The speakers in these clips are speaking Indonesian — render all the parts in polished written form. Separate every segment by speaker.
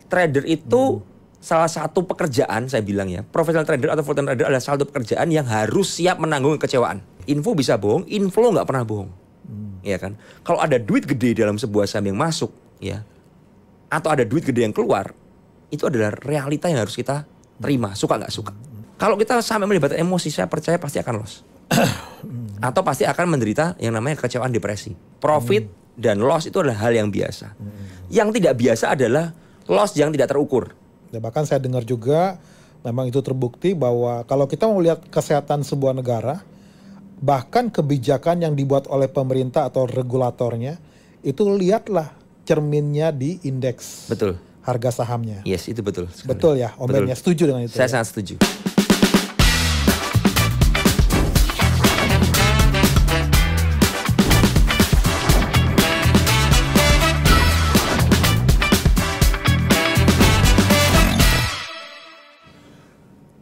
Speaker 1: trader itu salah satu pekerjaan, saya bilang ya, professional trader atau full time trader adalah salah satu pekerjaan yang harus siap menanggung kekecewaan. Info bisa bohong, inflow nggak pernah bohong. Ya kan? Kalau ada duit gede dalam sebuah saham yang masuk, ya, atau ada duit gede yang keluar, itu adalah realita yang harus kita terima, suka nggak suka. Kalau kita sampai melibatkan emosi, saya percaya pasti akan loss. Atau pasti akan menderita yang namanya kekecewaan, depresi. Profit dan loss itu adalah hal yang biasa. Yang tidak biasa adalah loss yang tidak terukur.
Speaker 2: Ya, bahkan saya dengar juga memang itu terbukti bahwa kalau kita mau lihat kesehatan sebuah negara, bahkan kebijakan yang dibuat oleh pemerintah atau regulatornya, itu lihatlah cerminnya di indeks harga sahamnya.
Speaker 1: Yes, itu betul.
Speaker 2: Betul ya, Om Ben ya, setuju dengan itu?
Speaker 1: Saya sangat setuju.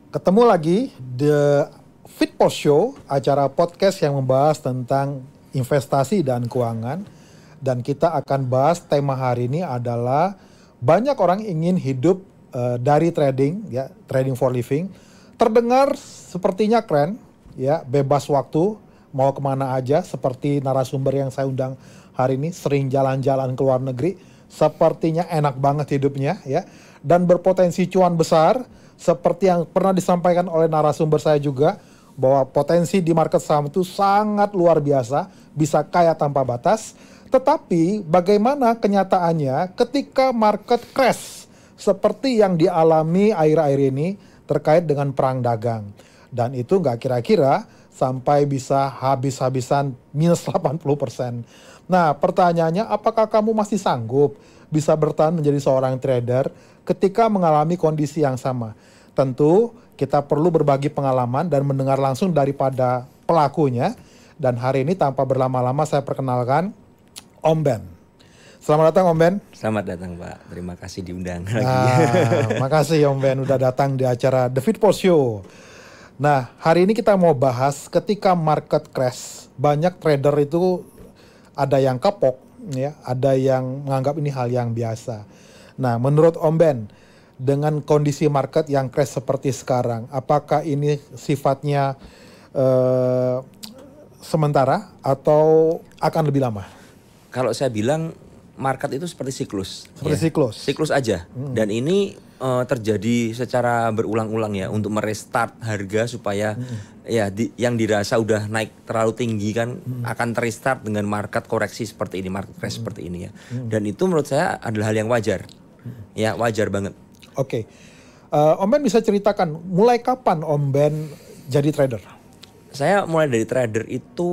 Speaker 2: Ketemu lagi The Fitpost Show, acara podcast yang membahas tentang investasi dan keuangan. Dan kita akan bahas tema hari ini adalah banyak orang ingin hidup dari trading, ya, trading for living. Terdengar sepertinya keren, ya, bebas waktu, mau kemana aja. Seperti narasumber yang saya undang hari ini, sering jalan-jalan ke luar negeri. Sepertinya enak banget hidupnya, ya, dan berpotensi cuan besar. Seperti yang pernah disampaikan oleh narasumber saya juga, bahwa potensi di market saham itu sangat luar biasa, bisa kaya tanpa batas. Tetapi bagaimana kenyataannya ketika market crash seperti yang dialami akhir-akhir ini terkait dengan perang dagang. Dan itu nggak kira-kira sampai bisa habis-habisan minus 80%. Nah, pertanyaannya, apakah kamu masih sanggup bisa bertahan menjadi seorang trader ketika mengalami kondisi yang sama? Tentu kita perlu berbagi pengalaman dan mendengar langsung daripada pelakunya. Dan hari ini tanpa berlama-lama saya perkenalkan Om Ben. Selamat datang Om Ben.
Speaker 1: Selamat datang Pak, terima kasih diundang lagi.
Speaker 2: Makasih Om Ben udah datang di acara The Fitpost Show. Nah, hari ini kita mau bahas ketika market crash. Banyak trader itu ada yang kapok, ya, ada yang menganggap ini hal yang biasa. Nah, menurut Om Ben, dengan kondisi market yang crash seperti sekarang, apakah ini sifatnya sementara atau akan lebih lama?
Speaker 1: Kalau saya bilang market itu seperti siklus.
Speaker 2: Seperti siklus?
Speaker 1: Siklus aja. Dan ini terjadi secara berulang-ulang ya, untuk merestart harga supaya ya yang dirasa udah naik terlalu tinggi kan akan terestart dengan market koreksi seperti ini, market crash seperti ini ya. Dan itu menurut saya adalah hal yang wajar. Ya, wajar banget.
Speaker 2: Oke. Om Ben bisa ceritakan mulai kapan Om Ben jadi trader?
Speaker 1: Saya mulai dari trader itu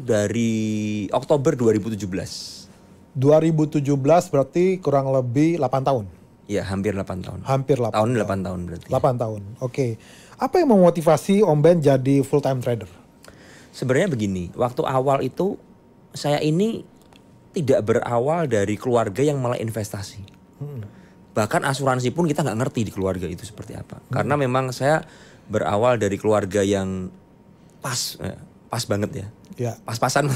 Speaker 1: dari Oktober 2017.
Speaker 2: 2017 berarti kurang lebih 8 tahun?
Speaker 1: Ya, hampir 8 tahun.
Speaker 2: Hampir 8 tahun.
Speaker 1: 8 tahun berarti.
Speaker 2: 8 tahun, oke. Apa yang memotivasi Om Ben jadi full time trader?
Speaker 1: Sebenarnya begini, waktu awal itu saya ini tidak berawal dari keluarga yang malah investasi. Bahkan asuransi pun kita nggak ngerti di keluarga itu seperti apa. Karena memang saya berawal dari keluarga yang pas banget ya.
Speaker 2: Ya.
Speaker 1: Pas-pasan.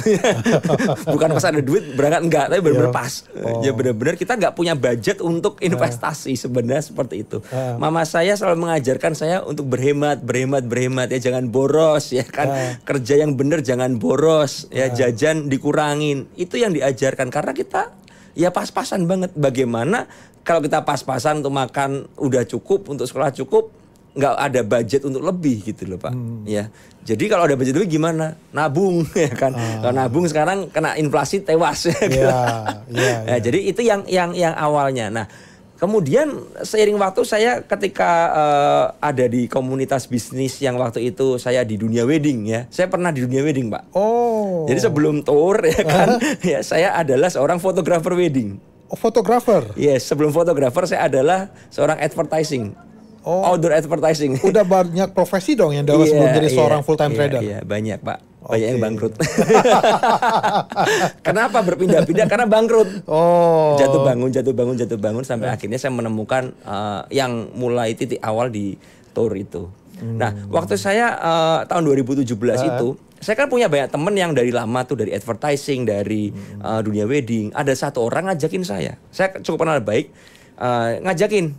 Speaker 1: Bukan pas ada duit berangkat enggak, tapi benar-benar pas. Ya benar-benar kita nggak punya budget untuk investasi sebenarnya seperti itu. Mama saya selalu mengajarkan saya untuk berhemat ya, jangan boros ya kan. Kerja yang benar jangan boros ya, jajan dikurangin. Itu yang diajarkan karena kita ya pas-pasan banget. Bagaimana kalau kita pas-pasan untuk makan udah cukup, untuk sekolah cukup, nggak ada budget untuk lebih gitu loh Pak. Ya, jadi kalau ada budget lebih gimana? Nabung ya kan. Kalau nabung sekarang kena inflasi tewas. Ya, jadi itu yang awalnya. Nah, kemudian seiring waktu saya ketika ada di komunitas bisnis yang waktu itu saya di dunia wedding ya. Saya pernah di dunia wedding Pak. Jadi sebelum tour ya kan, ya saya adalah seorang fotografer wedding.
Speaker 2: Fotografer?
Speaker 1: Yes, sebelum fotografer saya adalah seorang advertising. Outdoor advertising.
Speaker 2: Udah banyak profesi dong yang dapat sebelum jadi seorang full time trader.
Speaker 1: Iya, banyak Pak. Banyak yang bangkrut. Kenapa berpindah-pindah? Karena bangkrut. Jatuh bangun sampai akhirnya saya menemukan yang mulai titik awal di tour itu. Nah, waktu saya tahun 2017 itu, saya kan punya banyak temen yang dari lama tuh, dari advertising, dari dunia wedding. Ada satu orang ngajakin saya cukup kenal baik. ngajakin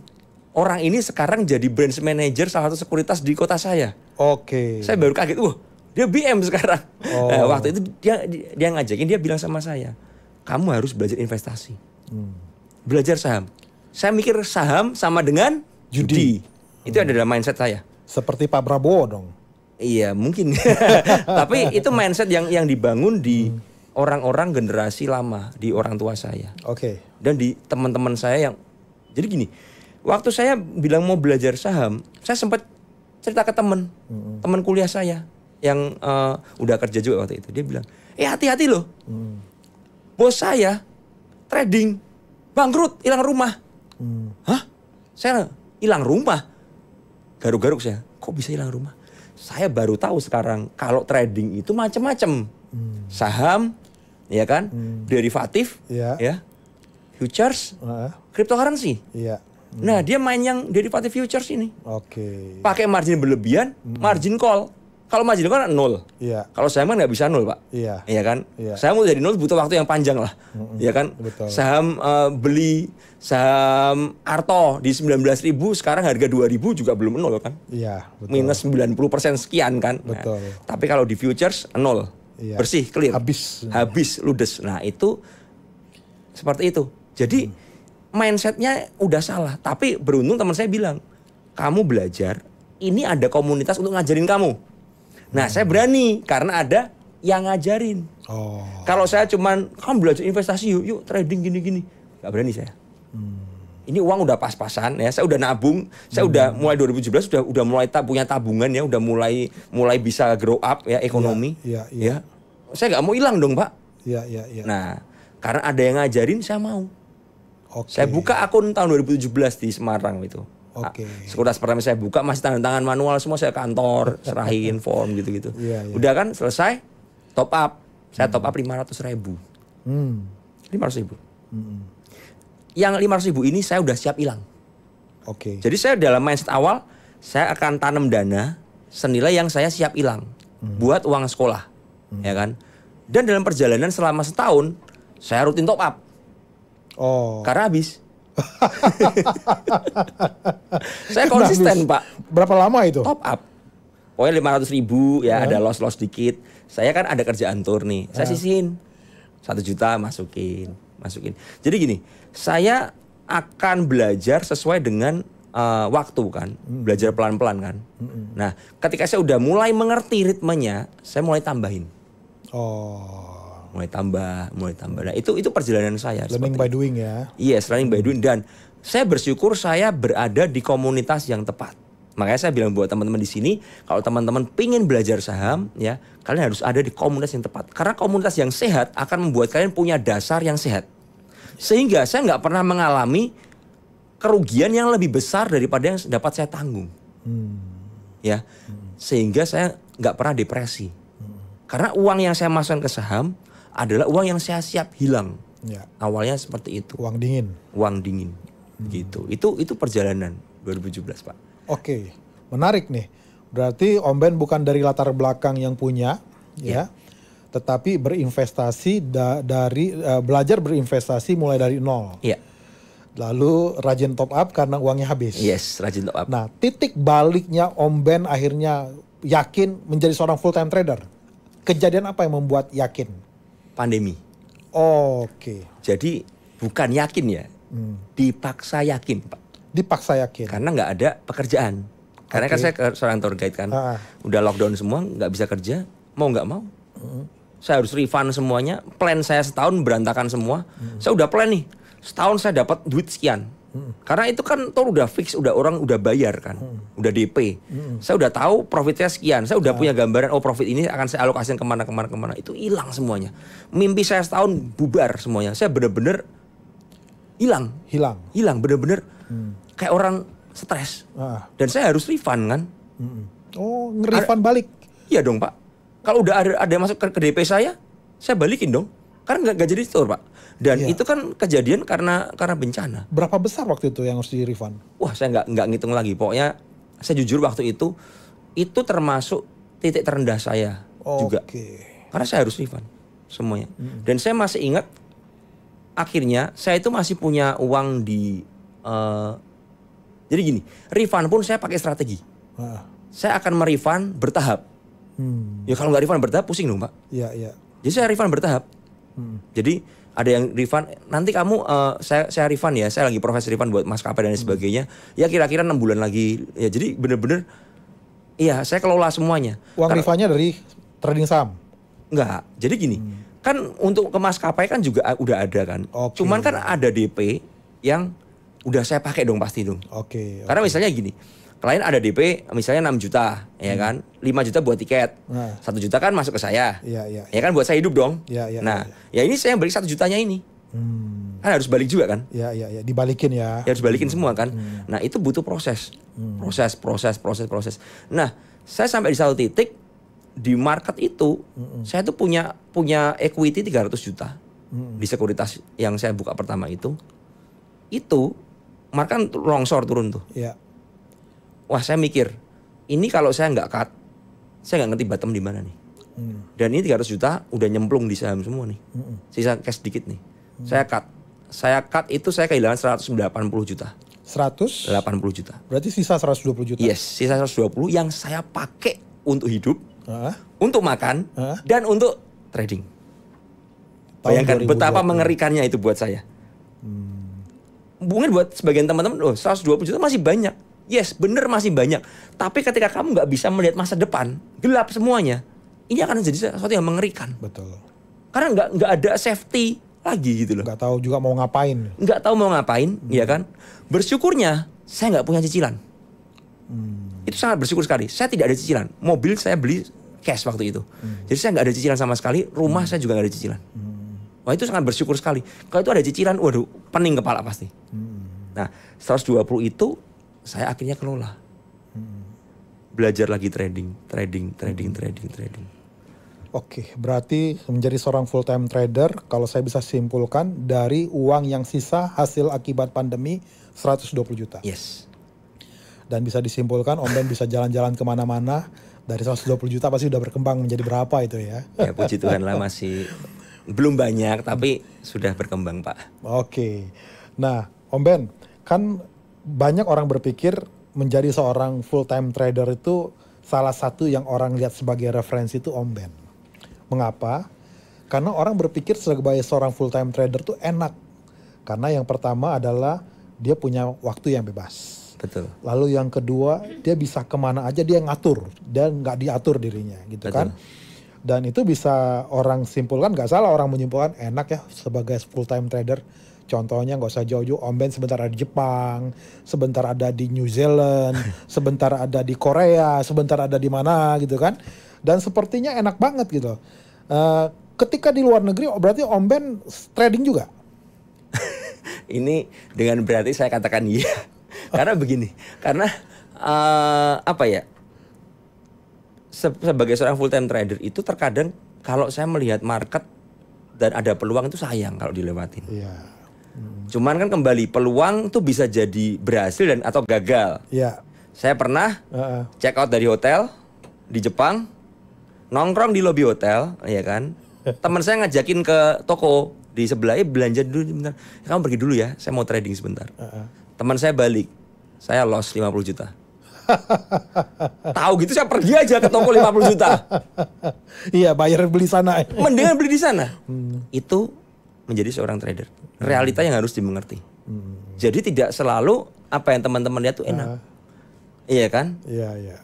Speaker 1: orang ini sekarang jadi branch manager salah satu sekuritas di kota saya.
Speaker 2: Oke.
Speaker 1: Saya baru kaget, wah dia BM sekarang. Nah, waktu itu dia ngajakin, dia bilang sama saya, kamu harus belajar investasi, belajar saham. Saya mikir saham sama dengan judi. Itu adalah mindset saya.
Speaker 2: Seperti Pak Prabowo dong.
Speaker 1: Iya mungkin. Tapi itu mindset yang dibangun di orang-orang generasi lama, di orang tua saya.
Speaker 2: Oke.
Speaker 1: Dan di teman-teman saya yang, jadi gini, waktu saya bilang mau belajar saham, saya sempat cerita ke teman kuliah saya yang udah kerja juga waktu itu. Dia bilang, hati-hati loh, bos saya trading, bangkrut, hilang rumah. Hah? Saya hilang rumah? Garuk-garuk saya, kok bisa hilang rumah? Saya baru tahu sekarang kalau trading itu macam-macam. Saham, ya kan, derivatif, ya, futures, cryptocurrency.
Speaker 2: Iya.
Speaker 1: Nah, dia main yang derivatif futures ini.
Speaker 2: Oke.
Speaker 1: Pakai margin berlebihan, margin call. Kalau margin call kan 0.
Speaker 2: Iya.
Speaker 1: Kalau saham kan nggak bisa 0, Pak.
Speaker 2: Iya.
Speaker 1: Iya kan?
Speaker 2: Iya.
Speaker 1: Saham mau jadi 0 butuh waktu yang panjang lah. Iya kan?
Speaker 2: Betul.
Speaker 1: Saham beli saham Arto di 19.000, sekarang harga 2.000 juga belum 0 kan?
Speaker 2: Iya, betul.
Speaker 1: Minus 90% sekian kan?
Speaker 2: Betul.
Speaker 1: Nah, tapi kalau di futures 0.
Speaker 2: Iya.
Speaker 1: Bersih, clear.
Speaker 2: Habis,
Speaker 1: ludes. Nah, itu seperti itu. Jadi mindsetnya udah salah. Tapi beruntung teman saya bilang, kamu belajar, ini ada komunitas untuk ngajarin kamu. Nah, saya berani karena ada yang ngajarin. Kalau saya cuman, kamu belajar investasi yuk trading gini-gini. Gak berani saya. Ini uang udah pas-pasan ya, saya udah nabung, saya udah mulai 2017 udah mulai punya tabungan ya, udah mulai bisa grow up ya ekonomi. Ya. Saya nggak mau hilang dong, Pak.
Speaker 2: Iya.
Speaker 1: Nah, karena ada yang ngajarin saya mau.
Speaker 2: Oke.
Speaker 1: Saya buka akun tahun 2017 di Semarang itu.
Speaker 2: Oke.
Speaker 1: Sekuritas pertama saya buka masih tanda tangan manual semua, saya kantor, serahin form gitu-gitu.
Speaker 2: Iya.
Speaker 1: Udah kan selesai, top up. Saya top up 500.000. 500.000. Yang 500.000 ini saya udah siap hilang.
Speaker 2: Oke.
Speaker 1: Jadi saya dalam mindset awal, saya akan tanam dana senilai yang saya siap hilang buat uang sekolah, ya kan. Dan dalam perjalanan selama setahun, saya rutin top up. Karena habis. Saya konsisten, Pak.
Speaker 2: Berapa lama itu?
Speaker 1: Top up. Pokoknya 500.000 ya, ada loss dikit. Saya kan ada kerjaan tour nih, saya sisihin 1 juta masukin. Jadi gini, saya akan belajar sesuai dengan waktu kan, belajar pelan-pelan kan. Nah, ketika saya udah mulai mengerti ritmenya, saya mulai tambahin. Mulai tambah. Nah, itu perjalanan saya.
Speaker 2: Learning by doing ya.
Speaker 1: Yes, learning by doing. Dan saya bersyukur saya berada di komunitas yang tepat. Makanya saya bilang buat teman-teman di sini, kalau teman-teman pingin belajar saham, ya kalian harus ada di komunitas yang tepat. Karena komunitas yang sehat akan membuat kalian punya dasar yang sehat. Sehingga saya nggak pernah mengalami kerugian yang lebih besar daripada yang dapat saya tanggung. Ya, sehingga saya nggak pernah depresi. Karena uang yang saya masukkan ke saham adalah uang yang saya siap hilang.
Speaker 2: Ya.
Speaker 1: Awalnya seperti itu.
Speaker 2: Uang dingin.
Speaker 1: Gitu. Itu perjalanan 2017, Pak.
Speaker 2: Oke, menarik nih. Berarti Om Ben bukan dari latar belakang yang punya, ya, tetapi berinvestasi dari belajar berinvestasi mulai dari nol.
Speaker 1: Iya.
Speaker 2: Lalu rajin top up karena uangnya habis.
Speaker 1: Yes, rajin top up.
Speaker 2: Nah, titik baliknya Om Ben akhirnya yakin menjadi seorang full time trader. Kejadian apa yang membuat yakin?
Speaker 1: Pandemi.
Speaker 2: Oke.
Speaker 1: Jadi bukan yakin ya, dipaksa yakin, Pak.
Speaker 2: Dipaksa yakin.
Speaker 1: Karena nggak ada pekerjaan. Karena kan saya seorang tour guide kan, udah lockdown semua, nggak bisa kerja, mau nggak mau. Saya harus refund semuanya. Plan saya setahun berantakan semua. Saya udah plan nih, setahun saya dapat duit sekian. Karena itu kan tour udah fix, orang udah bayar kan, udah DP. Saya udah tahu profitnya sekian. Saya udah punya gambaran, profit ini akan saya alokasikan kemana. Itu hilang semuanya. Mimpi saya setahun bubar semuanya. Saya bener-bener hilang, bener-bener kayak orang stres. Dan saya harus refund kan.
Speaker 2: Nge-refund balik?
Speaker 1: Iya dong, Pak. Kalau udah ada masuk ke DP saya balikin dong. Karena nggak jadi tour, Pak. Dan itu kan kejadian karena bencana.
Speaker 2: Berapa besar waktu itu yang harus di-refund?
Speaker 1: Wah, saya nggak ngitung lagi. Pokoknya saya jujur waktu itu termasuk titik terendah saya juga. Karena saya harus refund semuanya. Dan saya masih ingat akhirnya saya itu masih punya uang di jadi gini, refund pun saya pakai strategi. Saya akan merefund bertahap. Ya kalau nggak refund bertahap pusing dong Pak.
Speaker 2: Iya.
Speaker 1: Jadi saya refund bertahap. Jadi ada yang refund, nanti kamu saya refund ya, saya lagi proses refund buat maskapai dan sebagainya. Ya kira-kira 6 bulan lagi. Ya jadi bener-bener, iya saya kelola semuanya.
Speaker 2: Uang refundnya dari trading saham?
Speaker 1: Enggak, jadi gini, kan untuk ke maskapai kan juga udah ada kan. Cuman kan ada DP yang udah saya pakai dong pasti dong. Karena misalnya gini, klien ada DP misalnya 6 juta, ya kan, 5 juta buat tiket, 1 juta kan masuk ke saya, ya kan buat saya hidup dong. Ya ini saya yang balik 1 jutanya ini, kan harus balik juga kan.
Speaker 2: Dibalikin ya.
Speaker 1: Ya harus balikin semua kan. Nah itu butuh proses, proses. Nah saya sampai di satu titik di market itu, saya tuh punya equity 300 juta di sekuritas yang saya buka pertama itu market kan longsor turun tuh. Wah saya mikir, ini kalau saya nggak cut, saya nggak ngerti bottom di mana nih. Dan ini 300 juta udah nyemplung di saham semua nih. Sisa cash dikit nih. Saya cut itu saya kehilangan 180 juta. 180 juta.
Speaker 2: Berarti sisa 120 juta.
Speaker 1: Yes, sisa 120 yang saya pakai untuk hidup, untuk makan, dan untuk trading. Bayangkan betapa mengerikannya itu buat saya. Mungkin buat sebagian teman-teman, 120 juta masih banyak. Yes, bener masih banyak. Tapi ketika kamu nggak bisa melihat masa depan, gelap semuanya, ini akan menjadi sesuatu yang mengerikan.
Speaker 2: Betul.
Speaker 1: Karena nggak ada safety lagi gitu loh.
Speaker 2: Nggak tahu juga mau ngapain.
Speaker 1: Nggak tahu mau ngapain, ya kan? Bersyukurnya saya nggak punya cicilan. Itu sangat bersyukur sekali. Saya tidak ada cicilan. Mobil saya beli cash waktu itu. Jadi saya nggak ada cicilan sama sekali. Rumah saya juga nggak ada cicilan. Wah itu sangat bersyukur sekali. Kalau itu ada cicilan, waduh pening kepala pasti. Nah 120 itu saya akhirnya kelola. Belajar lagi trading.
Speaker 2: Oke, berarti menjadi seorang full time trader, kalau saya bisa simpulkan dari uang yang sisa hasil akibat pandemi 120 juta.
Speaker 1: Yes.
Speaker 2: Dan bisa disimpulkan Om Ben bisa jalan-jalan kemana-mana, dari 120 juta pasti udah berkembang menjadi berapa itu ya.
Speaker 1: Ya puji Tuhan lah masih belum banyak tapi sudah berkembang Pak.
Speaker 2: Oke. Nah Om Ben, kan banyak orang berpikir menjadi seorang full time trader itu salah satu yang orang lihat sebagai referensi itu Om Ben. Mengapa? Karena orang berpikir sebagai seorang full time trader itu enak. Karena yang pertama adalah dia punya waktu yang bebas.
Speaker 1: Betul.
Speaker 2: Lalu yang kedua, dia bisa kemana aja dia ngatur, dan nggak diatur dirinya, gitu. Betul. Kan? Dan itu bisa orang simpulkan, nggak salah orang menyimpulkan enak ya sebagai full time trader. Contohnya nggak usah jauh-jauh, Om Ben sebentar ada di Jepang, sebentar ada di New Zealand, sebentar ada di Korea, sebentar ada di mana gitu kan. Dan sepertinya enak banget gitu. Ketika di luar negeri berarti Om Ben trading juga?
Speaker 1: Ini dengan berarti saya katakan iya. Karena begini, karena apa ya, sebagai seorang full time trader itu terkadang kalau saya melihat market dan ada peluang itu sayang kalau dilewatin.
Speaker 2: Iya.
Speaker 1: Cuman kan kembali peluang tuh bisa jadi berhasil dan atau gagal.
Speaker 2: Iya.
Speaker 1: Saya pernah check out dari hotel di Jepang, nongkrong di lobi hotel, ya kan. Teman saya ngajakin ke toko di sebelah, belanja dulu sebentar. Kamu pergi dulu ya, saya mau trading sebentar. Teman saya balik, saya loss 50 juta. Tahu gitu saya pergi aja ke toko 50 juta.
Speaker 2: Iya, bayar beli sana.
Speaker 1: Mendingan beli di sana. Itu menjadi seorang trader. Realita yang harus dimengerti. Jadi tidak selalu apa yang teman-teman lihat tuh enak. Iya kan?
Speaker 2: Iya.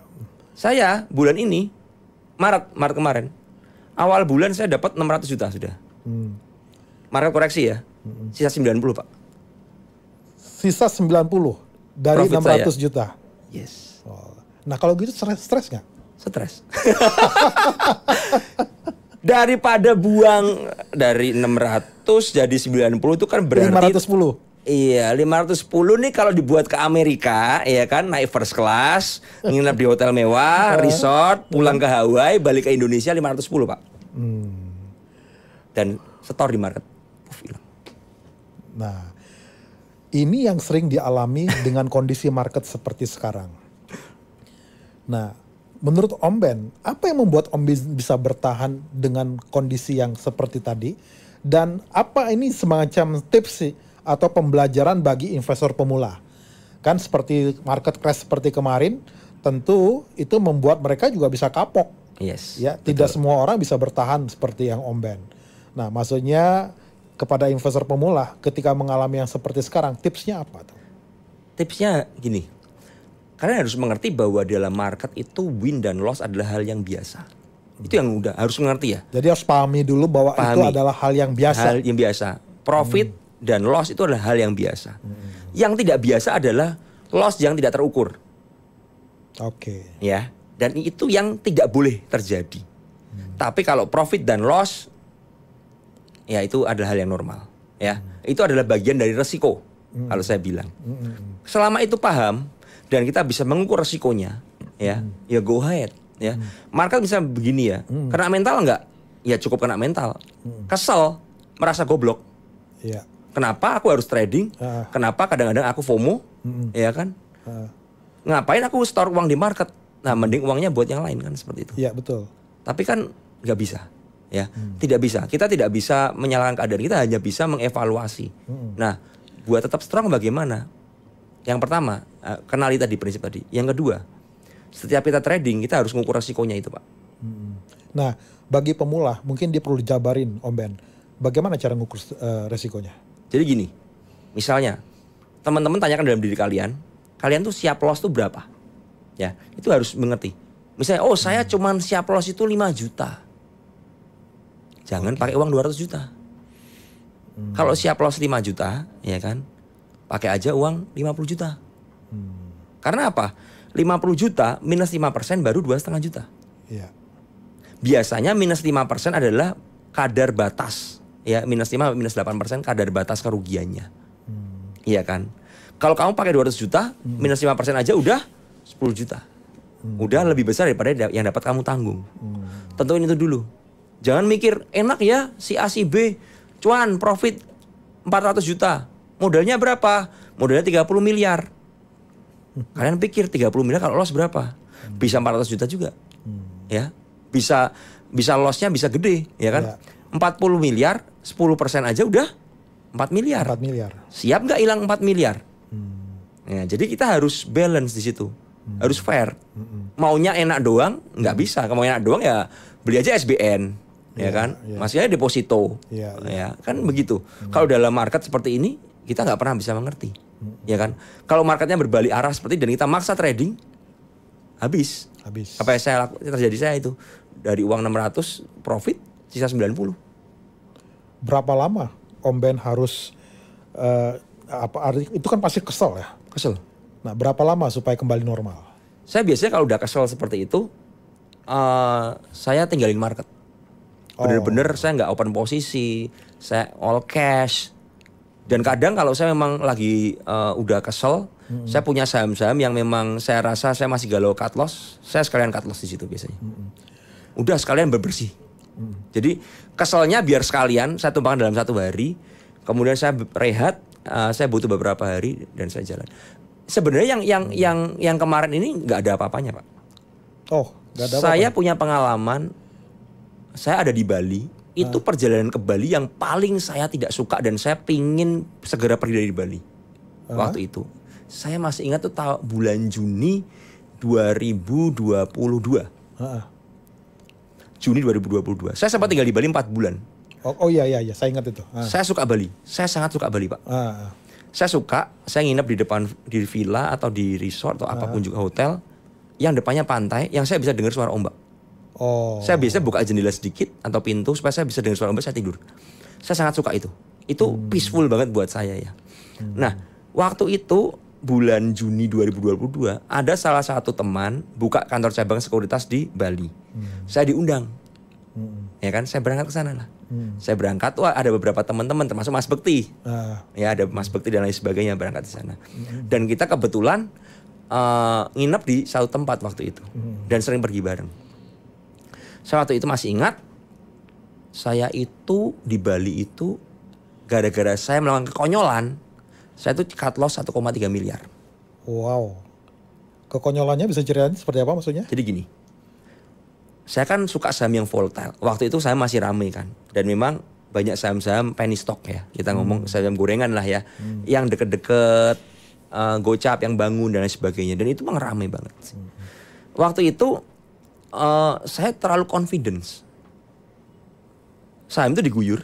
Speaker 1: Saya bulan ini Maret kemarin, awal bulan saya dapat 600 juta sudah. Market koreksi ya. Sisa 90, Pak.
Speaker 2: Sisa 90 dari profit 600 saya. Juta.
Speaker 1: Yes.
Speaker 2: Nah kalau gitu stres nggak?
Speaker 1: Stres. Daripada buang dari 600 jadi 90 itu kan berarti
Speaker 2: 510.
Speaker 1: Iya, 510 nih kalau dibuat ke Amerika, ya kan, naik first class, nginep di hotel mewah, resort, pulang ke Hawaii, balik ke Indonesia 510, Pak. Dan setor di market.
Speaker 2: Nah, ini yang sering dialami dengan kondisi market seperti sekarang. Nah, menurut Om Ben, apa yang membuat Om Ben bisa bertahan dengan kondisi yang seperti tadi? Dan apa ini semacam tips sih? atau pembelajaran bagi investor pemula. Kan seperti market crash seperti kemarin, tentu itu membuat mereka juga bisa kapok.
Speaker 1: Yes.
Speaker 2: Ya, tidak semua orang bisa bertahan seperti yang Om Ben. Nah, maksudnya kepada investor pemula ketika mengalami yang seperti sekarang, tipsnya apa tuh?
Speaker 1: Tipsnya gini. Kalian harus mengerti bahwa dalam market itu win dan loss adalah hal yang biasa. Itu yang udah harus mengerti ya.
Speaker 2: Jadi harus pahami dulu bahwa itu adalah hal yang biasa.
Speaker 1: Hal yang biasa. Profit dan loss itu adalah hal yang biasa. Yang tidak biasa adalah loss yang tidak terukur.
Speaker 2: Oke.
Speaker 1: Ya, dan itu yang tidak boleh terjadi. Tapi kalau profit dan loss, ya itu adalah hal yang normal. Ya, itu adalah bagian dari resiko. Kalau saya bilang, selama itu paham dan kita bisa mengukur resikonya, ya go ahead. Ya, market bisa begini ya. Kena mental enggak? Ya cukup kena mental. Kesel, merasa goblok.
Speaker 2: Iya.
Speaker 1: Kenapa aku harus trading? Kenapa kadang-kadang aku FOMO? Ya kan? Ngapain aku store uang di market? Nah, mending uangnya buat yang lain kan seperti itu.
Speaker 2: Iya, betul.
Speaker 1: Tapi kan nggak bisa, ya. Tidak bisa. Kita tidak bisa menyalahkan keadaan. Kita hanya bisa mengevaluasi. Nah, buat tetap strong bagaimana? Yang pertama, kenali tadi prinsip tadi. Yang kedua, setiap kita trading kita harus mengukur resikonya itu, Pak.
Speaker 2: Nah, bagi pemula mungkin dia perlu dijabarin, Om Ben. Bagaimana cara mengukur resikonya?
Speaker 1: Jadi gini, misalnya teman-teman tanyakan dalam diri kalian, kalian tuh siap loss tuh berapa? Ya, itu harus mengerti. Misalnya, oh saya cuman siap loss itu 5 juta. Jangan pakai uang 200 juta. Kalau siap loss 5 juta, ya kan, pakai aja uang 50 juta. Karena apa? 50 juta minus 5% baru 2,5 juta.
Speaker 2: Iya.
Speaker 1: Biasanya minus 5% adalah kadar batas. Ya, minus 5, minus 8% kadar batas kerugiannya. Iya kan? Kalau kamu pakai 200 juta, minus 5% aja udah 10 juta. Udah lebih besar daripada yang dapat kamu tanggung. Tentuin itu dulu. Jangan mikir, enak ya si A si B, cuan profit 400 juta. Modalnya berapa? Modalnya 30 miliar. Kalian pikir 30 miliar kalau loss berapa? Bisa 400 juta juga. Ya. Bisa lossnya bisa gede, ya kan? Ya. 40 miliar, 10% aja udah 4 miliar.
Speaker 2: 4 miliar.
Speaker 1: Siap nggak hilang 4 miliar? Ya, jadi kita harus balance di situ. Harus fair. Maunya enak doang, nggak bisa. Kalau mau enak doang ya beli aja SBN, ya kan? Masih aja deposito. Ya, kan begitu. Kalau dalam market seperti ini, kita nggak pernah bisa mengerti. Ya kan? Kalau marketnya berbalik arah seperti dan kita maksa trading, habis. Apa yang terjadi saya itu dari uang 600 profit sisa 90.
Speaker 2: Berapa lama Om Ben harus itu kan pasti kesel ya?
Speaker 1: Kesel.
Speaker 2: Nah, berapa lama supaya kembali normal?
Speaker 1: Saya biasanya kalau udah kesel seperti itu, saya tinggalin market. Bener-bener saya nggak open posisi, saya all cash. Dan kadang kalau saya memang lagi udah kesel, saya punya saham-saham yang memang saya rasa saya masih galau cut loss, saya sekalian cut loss di situ biasanya. Udah sekalian bersih. Jadi keselnya biar sekalian saya tumpahkan dalam 1 hari, kemudian saya rehat, saya butuh beberapa hari dan saya jalan. Sebenarnya yang kemarin ini nggak ada apa-apanya, Pak.
Speaker 2: Oh, nggak ada apa-apa.
Speaker 1: Saya punya pengalaman, saya ada di Bali. Itu perjalanan ke Bali yang paling saya tidak suka dan saya pingin segera pergi dari Bali. Waktu itu. Saya masih ingat tuh bulan Juni 2022. Juni 2022. Saya sempat tinggal di Bali 4 bulan.
Speaker 2: Oh iya, saya ingat itu.
Speaker 1: Saya suka Bali. Saya sangat suka Bali, Pak. Saya suka, saya nginep di depan di villa atau di resort atau apapun juga hotel yang depannya pantai, yang saya bisa dengar suara ombak. Saya biasanya buka jendela sedikit atau pintu supaya saya bisa dengar suara ombak, saya tidur. Saya sangat suka itu. Itu peaceful banget buat saya ya. Nah, waktu itu bulan Juni 2022 ada salah satu teman buka kantor cabang sekuritas di Bali. Saya diundang. Ya kan, saya berangkat ke sana lah. Saya berangkat, ada beberapa teman-teman termasuk Mas Bekti. Ya, ada Mas Bekti dan lain sebagainya berangkat di sana. Dan kita kebetulan nginep di satu tempat waktu itu dan sering pergi bareng. Saya waktu itu masih ingat, saya itu di Bali itu gara-gara saya melakukan kekonyolan, saya itu cut loss 1,3 miliar.
Speaker 2: Wow. Kekonyolannya bisa ceritain seperti apa maksudnya?
Speaker 1: Jadi gini, saya kan suka saham yang volatile. Waktu itu saya masih rame kan. Dan memang banyak saham-saham penny stock ya. Kita ngomong saham gorengan lah ya. Yang deket-deket gocap yang bangun dan lain sebagainya. Dan itu memang ramai banget. Waktu itu saya terlalu confidence. Saham itu diguyur.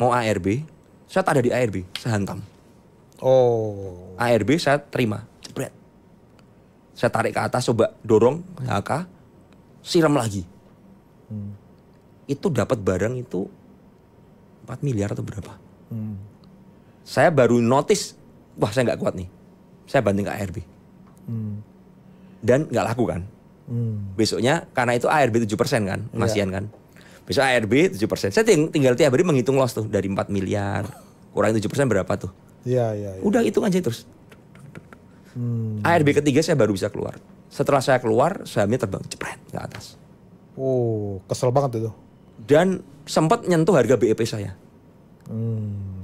Speaker 1: Mau ARB. Saya tak ada di ARB. Saya hantam.
Speaker 2: Oh.
Speaker 1: ARB saya terima. Jebret. Saya tarik ke atas, coba dorong HK. Siram lagi. Itu dapat barang itu 4 miliar atau berapa. Saya baru notice, wah saya nggak kuat nih. Saya banting ke ARB. Dan nggak laku kan. Besoknya, karena itu ARB 7% kan, masian kan. Besok ARB 7%. Saya tinggal tiap hari menghitung loss tuh. Dari 4 miliar, kurang 7% berapa tuh.
Speaker 2: Iya.
Speaker 1: Udah hitung aja terus. ARB ketiga saya baru bisa keluar. Setelah saya keluar, sahamnya terbang jepret ke atas.
Speaker 2: Oh, kesel banget itu.
Speaker 1: Dan sempat nyentuh harga BEP saya.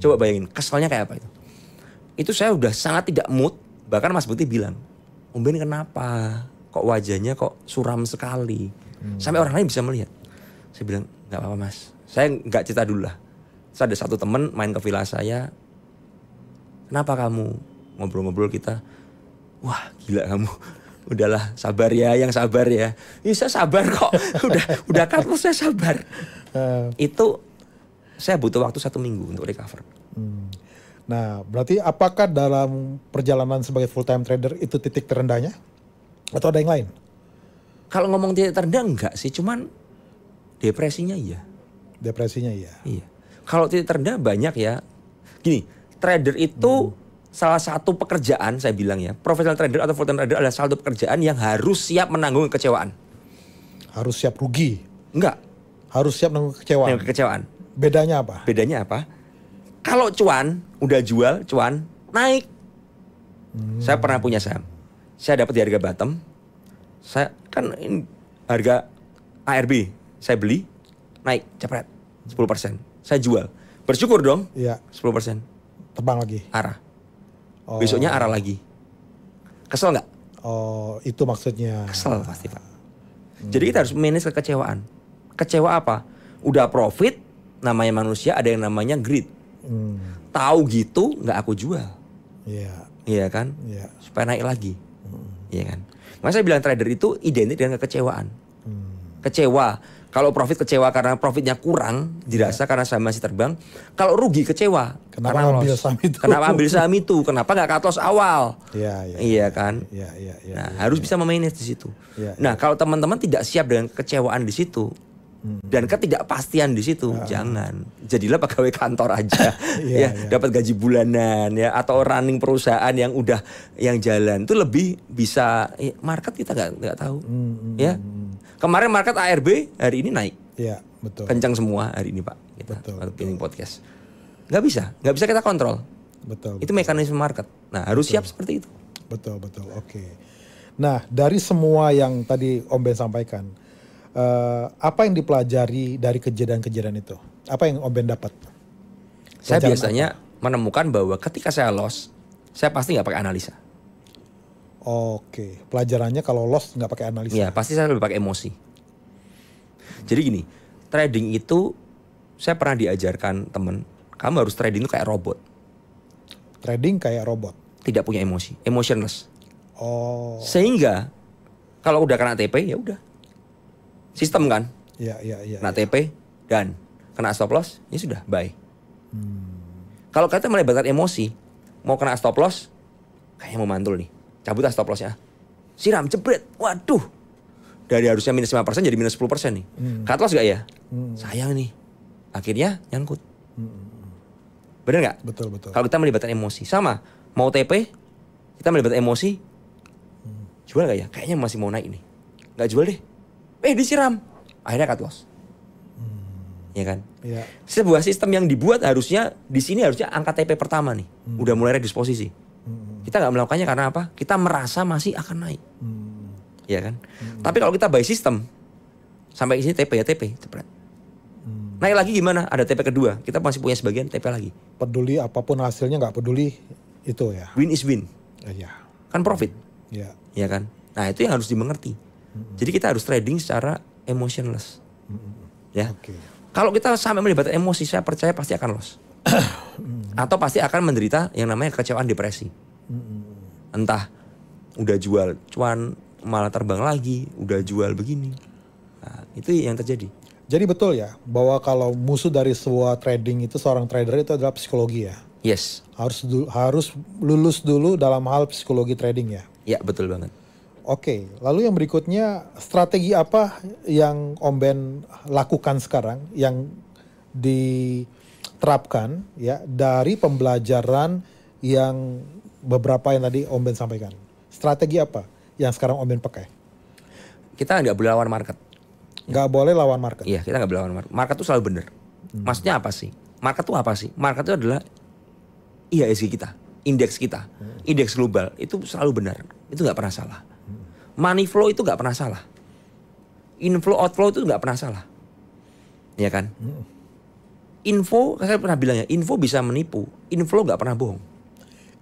Speaker 1: Coba bayangin, keselnya kayak apa itu. Itu saya udah sangat tidak mood. Bahkan Mas Bukti bilang, Om Ben kenapa? Kok wajahnya kok suram sekali? Sampai orang lain bisa melihat. Saya bilang, gak apa-apa Mas. Saya gak cerita dulu lah. Saya ada satu teman main ke villa saya. Kenapa kamu? Ngobrol-ngobrol kita. Wah gila kamu. Udahlah sabar ya, yang sabar ya. Ya saya sabar kok. udah cut loss saya sabar. Itu saya butuh waktu 1 minggu untuk recover.
Speaker 2: Nah, berarti apakah dalam perjalanan sebagai full time trader itu titik terendahnya? Atau ada yang lain?
Speaker 1: Kalau ngomong titik terendah enggak sih, cuman depresinya iya.
Speaker 2: Depresinya iya.
Speaker 1: Iya. Kalau titik terendah banyak ya. Gini, trader itu salah satu pekerjaan saya bilang ya. Professional trader atau full time trader adalah salah satu pekerjaan yang harus siap menanggung kekecewaan.
Speaker 2: Harus siap rugi?
Speaker 1: Enggak.
Speaker 2: Harus siap menanggung kekecewaan?
Speaker 1: Kekecewaan.
Speaker 2: Bedanya apa?
Speaker 1: Bedanya apa? Kalau cuan, udah jual, cuan, naik. Saya pernah punya saham. Saya dapat di harga bottom. Saya kan ini harga ARB. Saya beli, naik, cepet, 10%. Saya jual. Bersyukur dong,
Speaker 2: Iya.
Speaker 1: 10%.
Speaker 2: Terbang lagi?
Speaker 1: Arah.
Speaker 2: Oh.
Speaker 1: Besoknya arah lagi. Kesel nggak?
Speaker 2: Oh, itu maksudnya.
Speaker 1: Kesel pasti Pak. Jadi kita harus manage kekecewaan. Kecewa apa? Udah profit, namanya manusia ada yang namanya greed. Tahu gitu nggak aku jual.
Speaker 2: Iya.
Speaker 1: Iya kan?
Speaker 2: Iya.
Speaker 1: Supaya naik lagi. Iya kan? Makanya saya bilang trader itu identik dengan kekecewaan. Kecewa. Kalau profit kecewa karena profitnya kurang, dirasa karena saham masih terbang. Kalau rugi kecewa.
Speaker 2: Kenapa
Speaker 1: karena
Speaker 2: ambil
Speaker 1: loss.
Speaker 2: saham itu?
Speaker 1: Kenapa ambil saham itu? Kenapa nggak cut loss awal?
Speaker 2: Iya.
Speaker 1: Iya kan?
Speaker 2: Iya.
Speaker 1: Nah, harus bisa memanage di situ.
Speaker 2: Iya,
Speaker 1: Nah, kalau teman-teman tidak siap dengan kekecewaan di situ dan ketidakpastian di situ, jangan. Jadilah pegawai kantor aja.
Speaker 2: Iya,
Speaker 1: Ya, dapat gaji bulanan ya atau running perusahaan yang udah yang jalan itu lebih bisa market kita nggak tahu. Ya. Kemarin market ARB hari ini naik.
Speaker 2: Iya, betul.
Speaker 1: Kencang semua hari ini Pak. Kita
Speaker 2: Betul,
Speaker 1: bikin podcast. Nggak bisa kita kontrol.
Speaker 2: Betul.
Speaker 1: Itu mekanisme market. Nah, harus siap seperti itu.
Speaker 2: Betul. Oke. Nah, dari semua yang tadi Om Ben sampaikan, apa yang dipelajari dari kejadian-kejadian itu? Apa yang Om Ben dapat?
Speaker 1: Saya
Speaker 2: Pelajaran
Speaker 1: biasanya menemukan bahwa ketika saya loss, saya pasti nggak pakai analisa.
Speaker 2: Oke, pelajarannya kalau loss nggak pakai analisa.
Speaker 1: Iya, pasti saya lebih pakai emosi. Jadi gini, trading itu saya pernah diajarkan temen, kamu harus trading itu kayak robot.
Speaker 2: Trading kayak robot.
Speaker 1: Tidak punya emosi, emotionless.
Speaker 2: Oh.
Speaker 1: Sehingga kalau udah kena TP ya udah. Sistem kan?
Speaker 2: Iya.
Speaker 1: Kena TP dan kena stop loss, ya sudah, bye. Kalau kita melibatkan emosi, mau kena stop loss, kayaknya mau mantul nih. Cabut stop lossnya. Siram, jebret. Waduh. Dari harusnya minus 5% jadi minus 10% nih. Cut loss gak ya? Sayang nih. Akhirnya nyangkut. Bener gak?
Speaker 2: Betul.
Speaker 1: Kalau kita melibatkan emosi. Sama. Mau TP, kita melibatkan emosi. Jual gak ya? Kayaknya masih mau naik nih. Gak jual deh. Disiram. Akhirnya cut loss. Ya kan?
Speaker 2: Iya.
Speaker 1: Sebuah sistem yang dibuat harusnya di sini harusnya angka TP pertama nih. Udah mulai reduce posisi. Kita nggak melakukannya karena apa? Kita merasa masih akan naik. Ya kan? Tapi kalau kita buy system sampai di sini TP ya TP, cepet. Naik lagi gimana? Ada TP kedua. Kita masih punya sebagian TP lagi.
Speaker 2: Peduli apapun hasilnya, nggak peduli itu ya.
Speaker 1: Win is win.
Speaker 2: Iya.
Speaker 1: Kan profit.
Speaker 2: Iya.
Speaker 1: Ya kan? Nah, itu yang harus dimengerti. Jadi kita harus trading secara emotionless. Ya.
Speaker 2: Oke.
Speaker 1: Kalau kita sampai melibatkan emosi, saya percaya pasti akan loss. Atau pasti akan menderita yang namanya kekecewaan, depresi. Entah udah jual cuan malah terbang lagi, udah jual begini. Nah, itu yang terjadi.
Speaker 2: Jadi betul ya bahwa kalau musuh dari sebuah trading itu seorang trader itu adalah psikologi ya.
Speaker 1: Yes.
Speaker 2: Harus lulus dulu dalam hal psikologi trading ya.
Speaker 1: Ya, betul banget.
Speaker 2: Oke, lalu yang berikutnya, strategi apa yang Om Ben lakukan sekarang yang diterapkan ya dari pembelajaran yang beberapa yang tadi Om Ben sampaikan? Strategi apa yang sekarang Om Ben pakai?
Speaker 1: Kita nggak boleh lawan market.
Speaker 2: Nggak boleh lawan market.
Speaker 1: Iya, kita nggak boleh lawan market. Market itu selalu benar. Maksudnya apa sih? Market itu apa sih? Market itu adalah IHSG kita, indeks kita, indeks global itu selalu benar. Itu nggak pernah salah. Money flow itu nggak pernah salah. Inflow outflow itu nggak pernah salah. Ya kan? Info, saya pernah bilang ya, info bisa menipu, inflow nggak pernah bohong.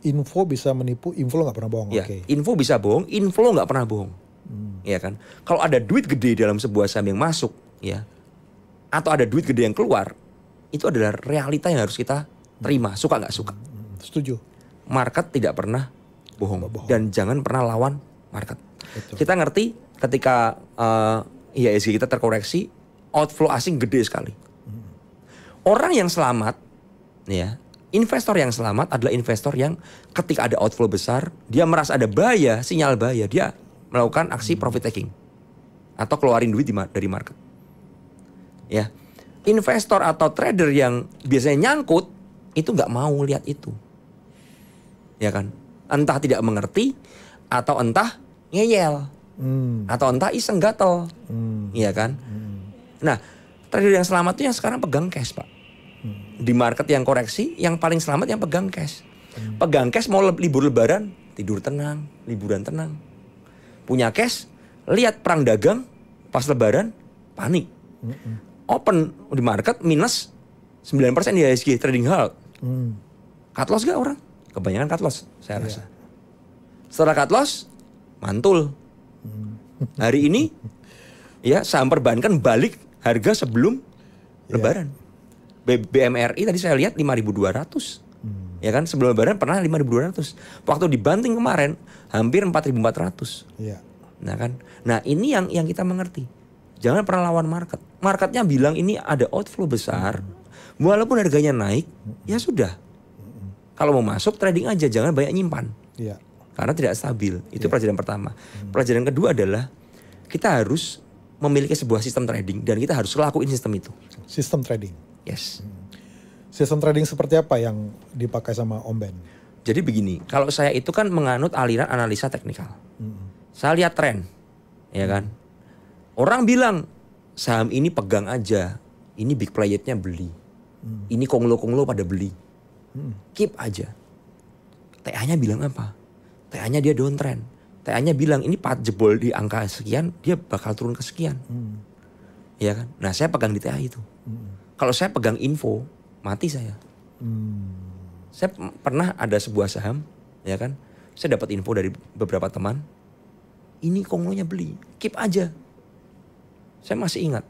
Speaker 2: Info bisa menipu, inflow nggak pernah bohong.
Speaker 1: Ya,
Speaker 2: Oke.
Speaker 1: info bisa bohong, inflow nggak pernah bohong. Ya kan? Kalau ada duit gede dalam sebuah saham yang masuk, ya, atau ada duit gede yang keluar, itu adalah realita yang harus kita terima, suka nggak suka.
Speaker 2: Setuju.
Speaker 1: Market tidak pernah bohong. Dan jangan pernah lawan market.
Speaker 2: Betul.
Speaker 1: Kita ngerti ketika IHSG kita terkoreksi, outflow asing gede sekali. Orang yang selamat, ya, investor yang selamat adalah investor yang ketika ada outflow besar, dia merasa ada bahaya, sinyal bahaya, dia melakukan aksi profit taking atau keluarin duit dari market. Ya, investor atau trader yang biasanya nyangkut itu nggak mau lihat itu, ya kan? Entah tidak mengerti atau entah ngeyel, atau entah iseng gatel, ya kan? Nah, trader yang selamat itu yang sekarang pegang cash, Pak. Di market yang koreksi, yang paling selamat yang pegang cash. Pegang cash mau libur lebaran, tidur tenang, liburan tenang. Punya cash, lihat perang dagang, pas lebaran, panik. Open di market minus 9% di IHSG, trading halt. Cut loss gak orang? Kebanyakan cut loss, saya rasa. Setelah cut loss, mantul. Hari ini, ya saham perbankan balik harga sebelum lebaran. BMRI tadi saya lihat 5.200. Ya kan, sebelum lebaran pernah 5.200. Waktu dibanting kemarin hampir 4.400.
Speaker 2: Iya.
Speaker 1: Nah kan. Nah, ini yang kita mengerti. Jangan pernah lawan market. Marketnya bilang ini ada outflow besar. Walaupun harganya naik, ya sudah. Kalau mau masuk trading aja, jangan banyak nyimpan.
Speaker 2: Iya.
Speaker 1: Karena tidak stabil. Itu pelajaran pertama. Pelajaran kedua adalah kita harus memiliki sebuah sistem trading dan kita harus lakuin sistem itu.
Speaker 2: Sistem trading.
Speaker 1: Yes.
Speaker 2: Sistem trading seperti apa yang dipakai sama Om Ben?
Speaker 1: Jadi begini, kalau saya itu kan menganut aliran analisa teknikal. Saya lihat tren, ya kan. Orang bilang saham ini pegang aja, ini big playernya beli, ini konglo-konglo pada beli, keep aja. TA-nya bilang apa? TA-nya dia downtrend. TA-nya bilang ini jebol di angka sekian, dia bakal turun ke sekian, ya kan. Nah saya pegang di TA itu. Kalau saya pegang info, mati saya. Saya pernah ada sebuah saham, ya kan. Saya dapat info dari beberapa teman. Ini konglonya beli, keep aja. Saya masih ingat.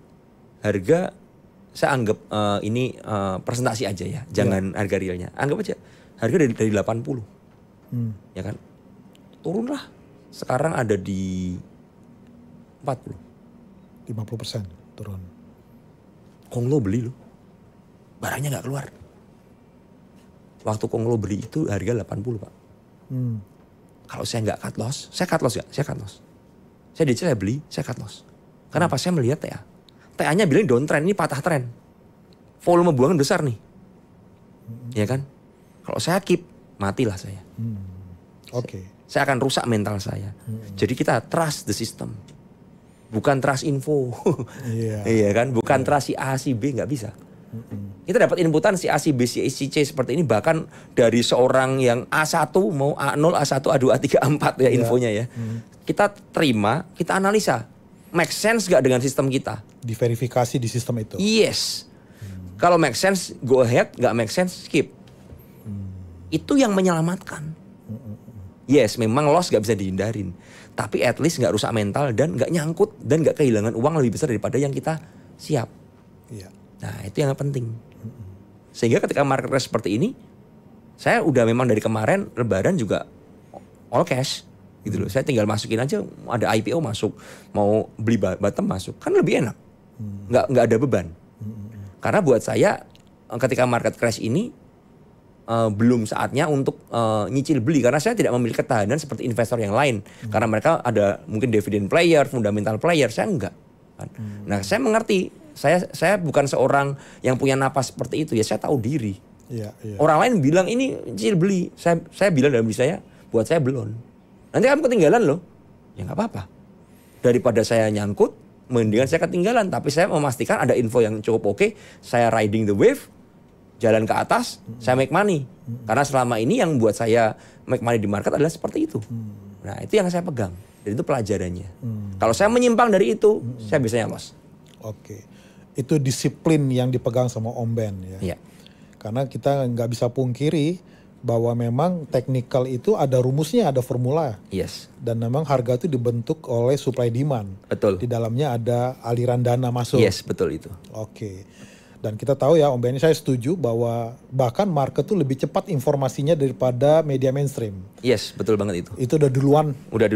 Speaker 1: Harga, saya anggap ini presentasi aja ya. Jangan harga realnya. Anggap aja, harga dari 80. Ya kan. Turunlah. Sekarang ada di 40.
Speaker 2: 50% turun.
Speaker 1: Konglo beli loh. Barangnya gak keluar. Waktu Konglo beli itu harga 80 Pak. Kalau saya nggak cut loss, saya cut loss ya, saya cut loss. Saya DCL saya beli, saya cut loss. Kenapa? Saya melihat TA. TA-nya bilang downtrend, ini patah tren. Volume buangan besar nih. Ya kan? Kalau saya keep, matilah saya.
Speaker 2: Oke.
Speaker 1: Saya akan rusak mental saya. Jadi kita trust the system. Bukan trust info. Iya kan? Bukan trust si A, si B, nggak bisa. Kita dapat inputan si A, si B, si C seperti ini. Bahkan dari seorang yang A1 mau A0, A1, A2, A3, A4 ya infonya ya. Kita terima, kita analisa. Make sense gak dengan sistem kita?
Speaker 2: Diverifikasi di sistem itu.
Speaker 1: Yes. Kalau make sense, go ahead. Gak make sense, skip. Itu yang menyelamatkan. Yes, memang loss gak bisa dihindarin. Tapi at least gak rusak mental dan gak nyangkut. Dan gak kehilangan uang lebih besar daripada yang kita siap.
Speaker 2: Iya.
Speaker 1: Nah itu yang penting. Sehingga ketika market crash seperti ini, saya udah memang dari kemarin Lebaran juga all cash gitu loh. Saya tinggal masukin aja, ada IPO masuk, mau beli bottom masuk, kan lebih enak. Nggak ada beban. Karena buat saya ketika market crash ini belum saatnya untuk nyicil beli, karena saya tidak memiliki ketahanan seperti investor yang lain. Karena mereka ada mungkin dividend player, fundamental player, saya enggak. Nah saya mengerti, saya bukan seorang yang punya napas seperti itu ya, saya tahu diri. Orang lain bilang ini nyicil beli, saya bilang dalam diri saya, buat saya belum. Nanti kamu ketinggalan loh, ya nggak apa-apa. Daripada saya nyangkut, mendingan saya ketinggalan. Tapi saya memastikan ada info yang cukup oke, saya riding the wave, jalan ke atas, saya make money. Karena selama ini yang buat saya make money di market adalah seperti itu. Nah itu yang saya pegang, dan itu pelajarannya. Kalau saya menyimpang dari itu, saya biasanya loss.
Speaker 2: Oke, itu disiplin yang dipegang sama Om Ben ya.
Speaker 1: Iya.
Speaker 2: Karena kita nggak bisa pungkiri bahwa memang teknikal itu ada rumusnya, ada formula.
Speaker 1: Yes.
Speaker 2: Dan memang harga itu dibentuk oleh supply demand.
Speaker 1: Betul.
Speaker 2: Di dalamnya ada aliran dana masuk.
Speaker 1: Yes, betul itu.
Speaker 2: Oke. Dan kita tahu ya Om Ben, saya setuju bahwa bahkan market tuh lebih cepat informasinya daripada media mainstream.
Speaker 1: Yes, betul banget itu.
Speaker 2: Itu udah duluan.
Speaker 1: Udah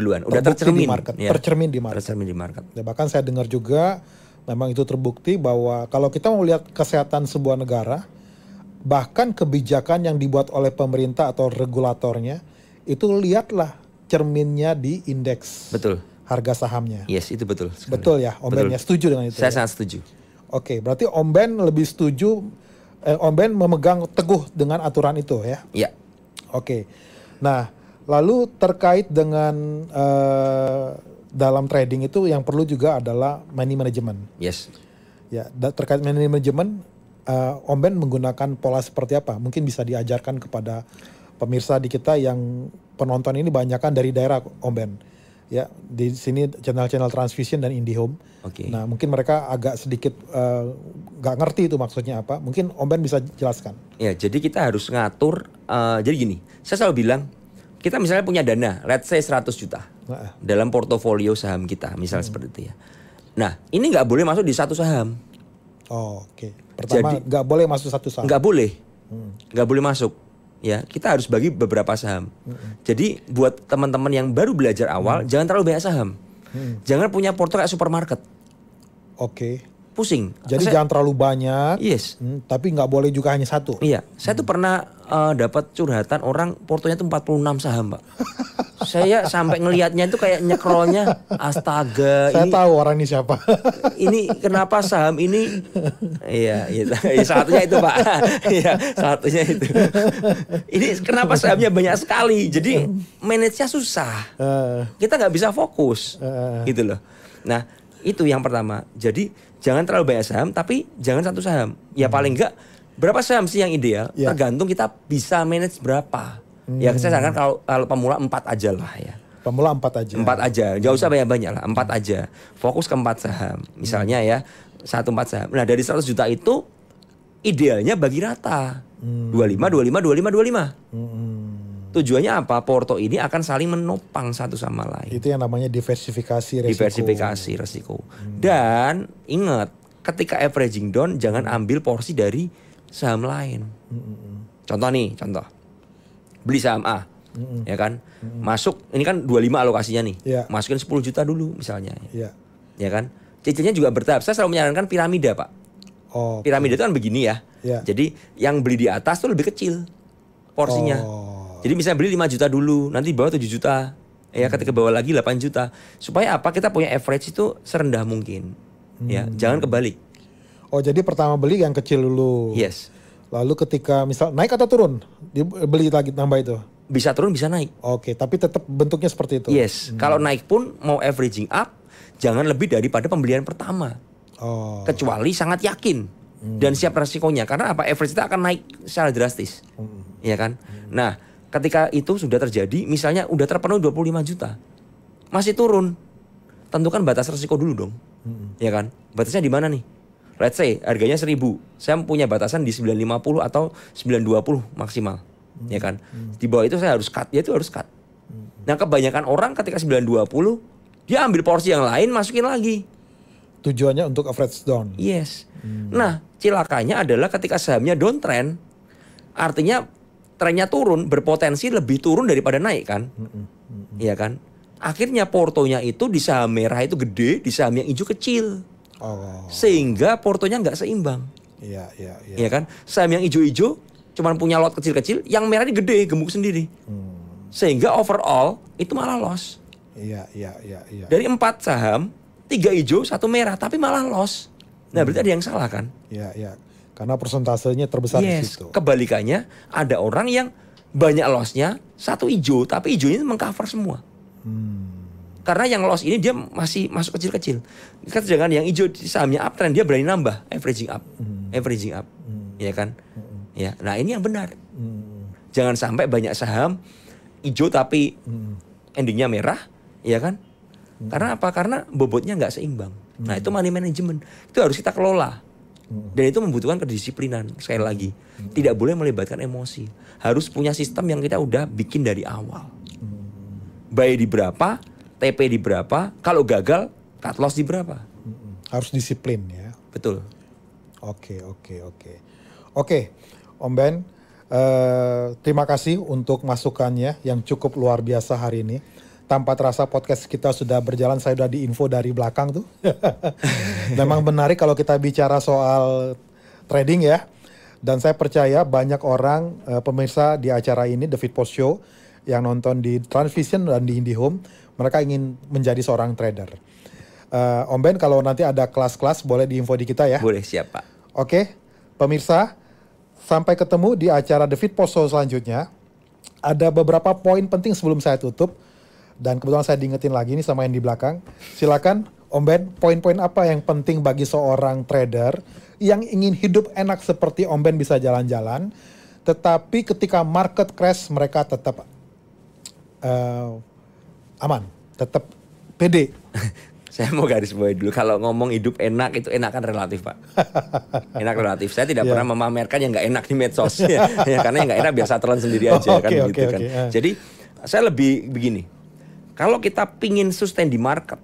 Speaker 1: tercermin
Speaker 2: di market.
Speaker 1: Ya.
Speaker 2: Tercermin di market.
Speaker 1: Tercermin di market.
Speaker 2: Ya, bahkan saya dengar juga memang itu terbukti bahwa kalau kita mau lihat kesehatan sebuah negara, bahkan kebijakan yang dibuat oleh pemerintah atau regulatornya, itu lihatlah cerminnya di indeks.
Speaker 1: Betul.
Speaker 2: Harga sahamnya.
Speaker 1: Yes, itu betul. Sekali.
Speaker 2: Betul ya, Om Ben ya, setuju dengan itu.
Speaker 1: Saya
Speaker 2: ya?
Speaker 1: sangat setuju.
Speaker 2: Oke, berarti Om Ben lebih setuju, Om Ben memegang teguh dengan aturan itu ya?
Speaker 1: Iya.
Speaker 2: Oke, nah lalu terkait dengan dalam trading itu yang perlu juga adalah money management.
Speaker 1: Yes.
Speaker 2: Ya, terkait money management, Om Ben menggunakan pola seperti apa? Mungkin bisa diajarkan kepada pemirsa di kita yang penonton ini banyakan dari daerah Om Ben. Ya, di sini channel-channel Transvision dan IndiHome.
Speaker 1: Oke.
Speaker 2: Nah, mungkin mereka agak sedikit nggak ngerti itu maksudnya apa. Mungkin Om Ben bisa jelaskan.
Speaker 1: Ya, jadi kita harus ngatur. Jadi gini, saya selalu bilang, kita misalnya punya dana, let's say 100 juta dalam portofolio saham kita, misalnya seperti itu ya. Nah, ini nggak boleh masuk di satu saham.
Speaker 2: Oh, oke. Pertama, nggak boleh masuk satu saham.
Speaker 1: Nggak boleh, nggak boleh masuk. Ya, kita harus bagi beberapa saham. Jadi buat teman-teman yang baru belajar awal, jangan terlalu banyak saham. Jangan punya porto kayak supermarket.
Speaker 2: Oke.
Speaker 1: Pusing.
Speaker 2: Jadi jangan terlalu banyak.
Speaker 1: Yes.
Speaker 2: Tapi nggak boleh juga hanya satu.
Speaker 1: Iya, saya tuh pernah dapat curhatan orang portonya tuh 46 saham, Pak. Saya sampai ngelihatnya itu kayak nyekrolnya, astaga.
Speaker 2: Saya tahu orang ini siapa.
Speaker 1: Ini kenapa saham ini? Iya, satunya itu Pak. Iya, satunya itu. Ini kenapa sahamnya banyak sekali? Jadi manage-nya susah. Kita nggak bisa fokus, gitu loh. Nah, itu yang pertama. Jadi jangan terlalu banyak saham, tapi jangan satu saham. Ya paling enggak berapa saham sih yang ideal? Tergantung kita bisa manage berapa. Ya saya sarankan kalau pemula 4 aja lah ya.
Speaker 2: Pemula 4 aja.
Speaker 1: 4 aja, nggak usah banyak-banyak lah, 4 aja. Fokus ke 4 saham. Misalnya ya, 4 saham. Nah dari 100 juta itu idealnya bagi rata. 25, 25. Tujuannya apa? Porto ini akan saling menopang satu sama lain.
Speaker 2: Itu yang namanya diversifikasi resiko.
Speaker 1: Diversifikasi resiko. Dan ingat, ketika averaging down jangan ambil porsi dari saham lain. Contoh nih, beli saham A, ya kan? Masuk, ini kan 25 alokasinya nih. Masukin 10 juta dulu misalnya. Ya kan? Cicilnya juga bertahap. Saya selalu menyarankan piramida, Pak. Piramida itu kan begini ya. Jadi yang beli di atas tuh lebih kecil porsinya. Jadi misalnya beli 5 juta dulu, nanti bawah 7 juta. Ya, ketika bawah lagi 8 juta. Supaya apa? Kita punya average itu serendah mungkin. Ya, jangan kebalik.
Speaker 2: Oh, jadi pertama beli yang kecil dulu.
Speaker 1: Yes.
Speaker 2: Lalu ketika misal naik atau turun, beli lagi tambah itu.
Speaker 1: Bisa turun, bisa naik.
Speaker 2: Oke, tapi tetap bentuknya seperti itu.
Speaker 1: Yes. Kalau naik pun mau averaging up, jangan lebih daripada pembelian pertama. Kecuali sangat yakin dan siap resikonya. Karena apa? Average kita akan naik secara drastis. Iya kan? Nah, ketika itu sudah terjadi, misalnya udah terpenuhi 25 juta, masih turun, tentukan batas resiko dulu dong. Ya kan? Batasnya di mana nih? Let's say harganya 1000, saya punya batasan di 950 atau 920 maksimal. Ya kan? Di bawah itu saya harus cut, ya itu harus cut. Nah kebanyakan orang ketika 920, dia ambil porsi yang lain, masukin lagi.
Speaker 2: Tujuannya untuk average down.
Speaker 1: Yes. Nah, cilakanya adalah ketika sahamnya downtrend, artinya trennya turun, berpotensi lebih turun daripada naik kan? Iya kan? Akhirnya portonya itu di saham merah itu gede, di saham yang hijau kecil. Sehingga portonya nggak seimbang. Iya kan? Saham yang hijau-hijau cuman punya lot kecil-kecil, yang merah ini gede, gemuk sendiri. Sehingga overall itu malah loss. Dari 4 saham, 3 hijau, 1 merah, tapi malah loss. Nah, berarti ada yang salah kan?
Speaker 2: Iya. Karena persentasenya terbesar di situ.
Speaker 1: Kebalikannya, ada orang yang banyak lossnya, 1 hijau, tapi hijau ini mengcover semua. Karena yang loss ini dia masih masuk kecil-kecil. Jangan yang hijau sahamnya uptrend, dia berani nambah, averaging up, ya kan? Ya, nah ini yang benar. Jangan sampai banyak saham hijau tapi endingnya merah, ya kan? Karena apa? Karena bobotnya nggak seimbang. Nah itu money management, itu harus kita kelola. Dan itu membutuhkan kedisiplinan. Sekali lagi, tidak boleh melibatkan emosi. Harus punya sistem yang kita udah bikin dari awal. Buy di berapa, TP di berapa, kalau gagal cut loss di berapa.
Speaker 2: Harus disiplin ya.
Speaker 1: Betul.
Speaker 2: Oke, Om Ben, terima kasih untuk masukannya yang cukup luar biasa hari ini. Tanpa terasa podcast kita sudah berjalan, saya udah diinfo dari belakang tuh. Memang menarik kalau kita bicara soal trading ya. Dan saya percaya banyak orang pemirsa di acara ini, The Fit Post Show, yang nonton di Transvision dan di IndiHome, mereka ingin menjadi seorang trader. Om Ben, kalau nanti ada kelas-kelas boleh diinfo di kita ya.
Speaker 1: Boleh, siap Pak.
Speaker 2: Oke, pemirsa, sampai ketemu di acara The Fit Post Show selanjutnya. Ada beberapa poin penting sebelum saya tutup. Dan kebetulan saya diingetin lagi nih sama yang di belakang. Silakan Om Ben, poin-poin apa yang penting bagi seorang trader yang ingin hidup enak seperti Om Ben bisa jalan-jalan, tetapi ketika market crash mereka tetap aman, tetap pede.
Speaker 1: Saya mau garis bawahi dulu, kalau ngomong hidup enak itu enak kan relatif Pak. Enak relatif. Saya tidak pernah memamerkan yang nggak enak di medsos. Ya, karena yang nggak enak biasa telan sendiri aja kan gitu kan. Jadi saya lebih begini. Kalau kita pingin sustain di market,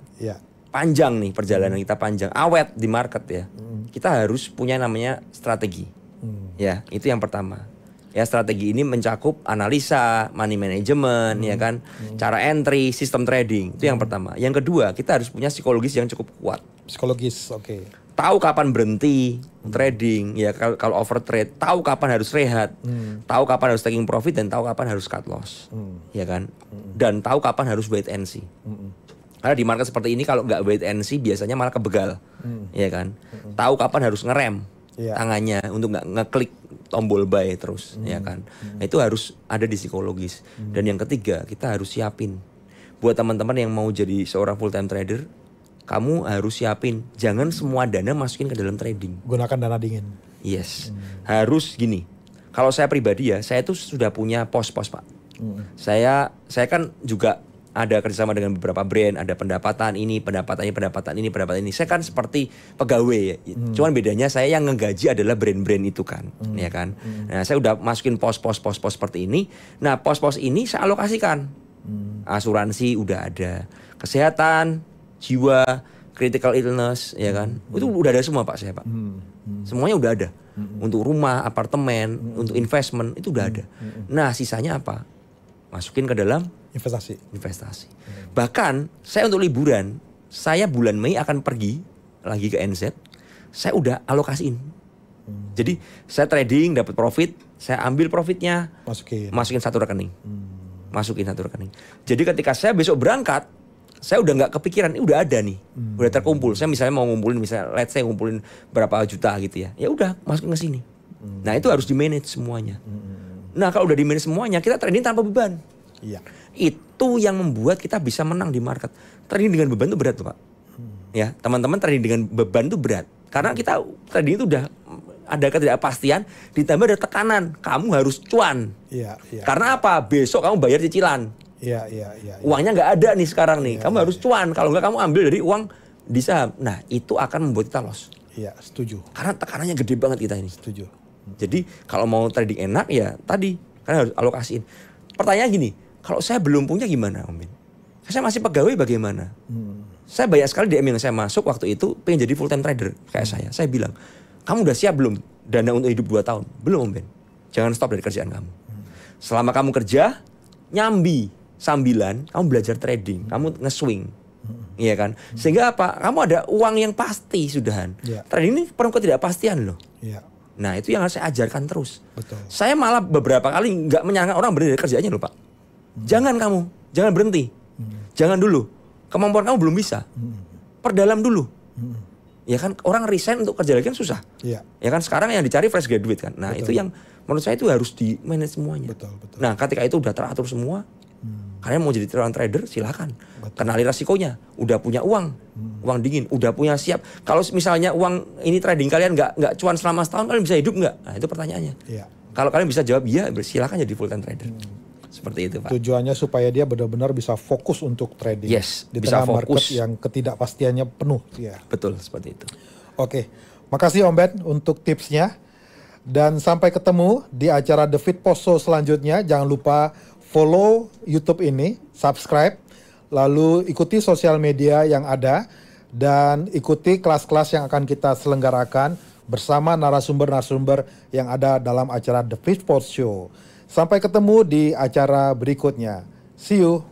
Speaker 1: panjang nih perjalanan kita panjang, awet di market ya, kita harus punya namanya strategi. Ya, itu yang pertama. Ya, strategi ini mencakup analisa, money management, ya kan, cara entry, sistem trading. Itu yang pertama. Yang kedua, kita harus punya psikologis yang cukup kuat.
Speaker 2: Psikologis, oke.
Speaker 1: Tahu kapan berhenti trading, ya kalau overtrade, tahu kapan harus rehat, tahu kapan harus taking profit dan tahu kapan harus cut loss, ya kan, dan tahu kapan harus wait and see. Karena di market seperti ini kalau nggak wait and see biasanya malah kebegal, ya kan. Tahu kapan harus ngerem tangannya untuk nggak ngeklik tombol buy terus, ya kan. Nah, itu harus ada di psikologis. Dan yang ketiga kita harus siapin buat teman-teman yang mau jadi seorang full time trader. Kamu harus siapin, jangan semua dana masukin ke dalam trading.
Speaker 2: Gunakan dana dingin.
Speaker 1: Yes, harus gini. Kalau saya pribadi ya, saya tuh sudah punya pos-pos Pak. Saya kan juga ada kerjasama dengan beberapa brand, ada pendapatan ini, pendapatan ini. Saya kan seperti pegawai ya. Cuman bedanya saya yang ngegaji adalah brand-brand itu kan, ya kan. Nah, saya udah masukin pos-pos seperti ini. Nah, pos-pos ini saya alokasikan. Asuransi udah ada, kesehatan, jiwa, critical illness, ya kan, itu udah ada semua Pak saya Pak. Semuanya udah ada. Untuk rumah, apartemen, untuk investment itu udah ada. Nah sisanya apa? Masukin ke dalam investasi. Bahkan saya untuk liburan, saya bulan Mei akan pergi lagi ke NZ, saya udah alokasiin. Jadi saya trading dapat profit, saya ambil profitnya, masukin satu rekening. Jadi ketika saya besok berangkat, saya udah nggak kepikiran, ini udah ada nih, udah terkumpul. Saya misalnya mau ngumpulin, misalnya let's say ngumpulin berapa juta gitu ya, ya udah masukin ke sini. Nah itu harus di manage semuanya. Nah kalau udah di manage semuanya, kita trading tanpa beban. Itu yang membuat kita bisa menang di market. Trading dengan beban itu berat tuh Pak. Ya teman-teman, trading dengan beban itu berat. Karena kita trading itu udah ada ketidakpastian, ditambah ada tekanan, kamu harus cuan. Karena apa? Besok kamu bayar cicilan. Uangnya nggak ada nih sekarang nih. Kamu harus cuan. Kalau nggak kamu ambil dari uang di saham. Nah itu akan membuat kita loss.
Speaker 2: Setuju.
Speaker 1: Karena tekanannya gede banget kita ini.
Speaker 2: Setuju.
Speaker 1: Jadi kalau mau trading enak ya tadi, karena harus alokasiin. Pertanyaan gini, kalau saya belum punya gimana Om Bin? Saya masih pegawai bagaimana? Saya banyak sekali DM yang saya masuk waktu itu pengen jadi full time trader kayak saya. Saya bilang, kamu udah siap belum dana untuk hidup 2 tahun? Belum Om Ben. Jangan stop dari kerjaan kamu. Selama kamu kerja, nyambi sambilan, kamu belajar trading, kamu nge-swing. Iya kan? Sehingga apa? Kamu ada uang yang pasti sudahan. Trading ini penuh ketidakpastian loh. Nah itu yang harus saya ajarkan terus.
Speaker 2: Betul.
Speaker 1: Saya malah beberapa kali nggak menyangka orang berhenti dari kerjanya loh Pak. Jangan kamu, jangan berhenti. Jangan dulu. Kemampuan kamu belum bisa. Perdalam dulu. Ya kan orang resign untuk kerja lagi kan susah. Ya kan sekarang yang dicari fresh graduate kan. Nah itu yang menurut saya itu harus di manage semuanya.
Speaker 2: Betul.
Speaker 1: Nah ketika itu udah teratur semua, kalian mau jadi trader silakan. Kenali resikonya. Udah punya uang, uang dingin. Udah punya siap. Kalau misalnya uang ini trading kalian nggak cuan selama setahun, kalian bisa hidup nggak? Nah itu pertanyaannya. Kalau kalian bisa jawab iya, silakan jadi full time trader. Seperti itu Pak.
Speaker 2: Tujuannya supaya dia benar-benar bisa fokus untuk trading. Di
Speaker 1: bisa
Speaker 2: tengah market
Speaker 1: fokus.
Speaker 2: yang ketidakpastiannya penuh.
Speaker 1: Betul, seperti itu.
Speaker 2: Oke, makasih Om Ben untuk tipsnya. Dan sampai ketemu di acara The Fit Post Show selanjutnya. Jangan lupa follow YouTube ini, subscribe, lalu ikuti sosial media yang ada, dan ikuti kelas-kelas yang akan kita selenggarakan bersama narasumber-narasumber yang ada dalam acara The Fit Post Show. Sampai ketemu di acara berikutnya. See you.